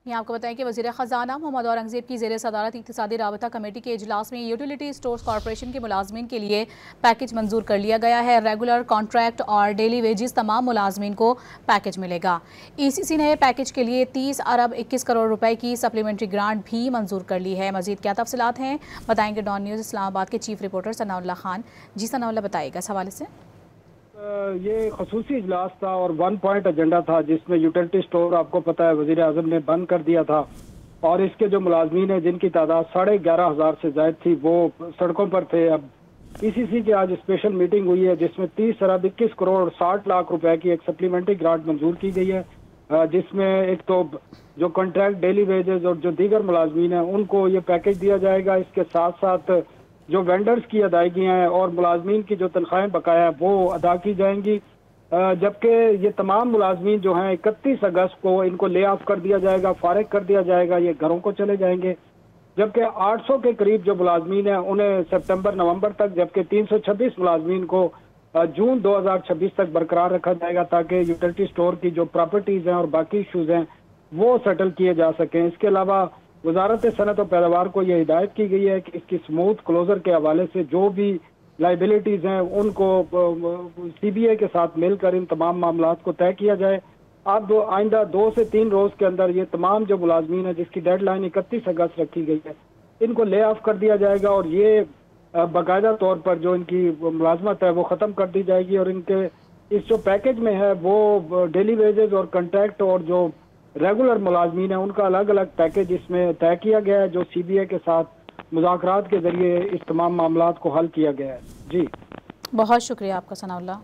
यहाँ आपको बताएं कि वज़ीर ख़जाना मोहम्मद औरंगज़ेब की ज़ेर सदारत इक़्तिसादी राबता कमेटी के इजलास में यूटिलिटी स्टोर्स कॉरपोरेशन के मुलाजमीन के लिए पैकेज मंजूर कर लिया गया है। रेगुलर, कॉन्ट्रैक्ट और डेली वेजेस तमाम मुलाजमीन को पैकेज मिलेगा। ECC ने पैकेज के लिए 30 अरब 21 करोड़ रुपए की सप्लीमेंट्री ग्रांट भी मंजूर कर ली है। मज़ीद क्या तफसीलात हैं बताएंगे डॉन न्यूज़ इस्लामाबाद के चीफ रिपोर्टर सनाउल्लाह खान। जी सनाउल्लाह, बताइएगा इस हवाले से। ये खसूसी इजलास था और 1 पॉइंट एजेंडा था, जिसमें यूटिलिटी स्टोर आपको पता है वजीर आजम ने बंद कर दिया था और इसके जो मुलाजमीन है जिनकी तादाद 11,500 से ज्यादा थी वो सड़कों पर थे। अब ECC की आज स्पेशल मीटिंग हुई है जिसमें 30 अरब 21 करोड़ 60 लाख रुपए की एक सप्लीमेंट्री ग्रांट मंजूर की गई है, जिसमें एक तो जो कॉन्ट्रैक्ट, डेली वेजेस और जो दीगर मुलाजमीन है उनको ये पैकेज दिया जाएगा। इसके साथ साथ जो वेंडर्स की अदायगियाँ हैं और मुलाजमीन की जो तनख्वाहें बकाया है वो अदा की जाएंगी, जबकि ये तमाम मुलाजमीन जो हैं 31 अगस्त को इनको ले ऑफ कर दिया जाएगा, फारिग कर दिया जाएगा, ये घरों को चले जाएंगे। जबकि 800 के करीब जो मुलाजमीन हैं उन्हें सितंबर नवंबर तक, जबकि 326 मुलाजमीन को जून 2026 तक बरकरार रखा जाएगा ताकि यूटिलिटी स्टोर की जो प्रॉपर्टीज हैं और बाकी इशूज हैं वो सेटल किए जा सकें। इसके अलावा वजारत सनत और पैदावार को यह हिदायत की गई है कि इसकी स्मूथ क्लोजर के हवाले से जो भी लाइबिलिटीज हैं उनको CBI के साथ मिलकर इन तमाम मामलात को तय किया जाए। अब आइंदा 2 से 3 रोज के अंदर ये तमाम जो मुलाजमीन है जिसकी डेडलाइन 31 अगस्त रखी गई है इनको ले ऑफ कर दिया जाएगा और ये बाकायदा तौर पर जो इनकी मुलाजमत है वो ख़त्म कर दी जाएगी और इनके इस जो पैकेज में है वो डेली वेजेस और कॉन्ट्रैक्ट और जो रेगुलर मुलाजमीन है उनका अलग अलग पैकेज इसमें तय किया गया है, जो CBI के साथ मुज़ाकरात के जरिए इस तमाम मामलात को हल किया गया है। जी बहुत शुक्रिया आपका सनाउल्लाह।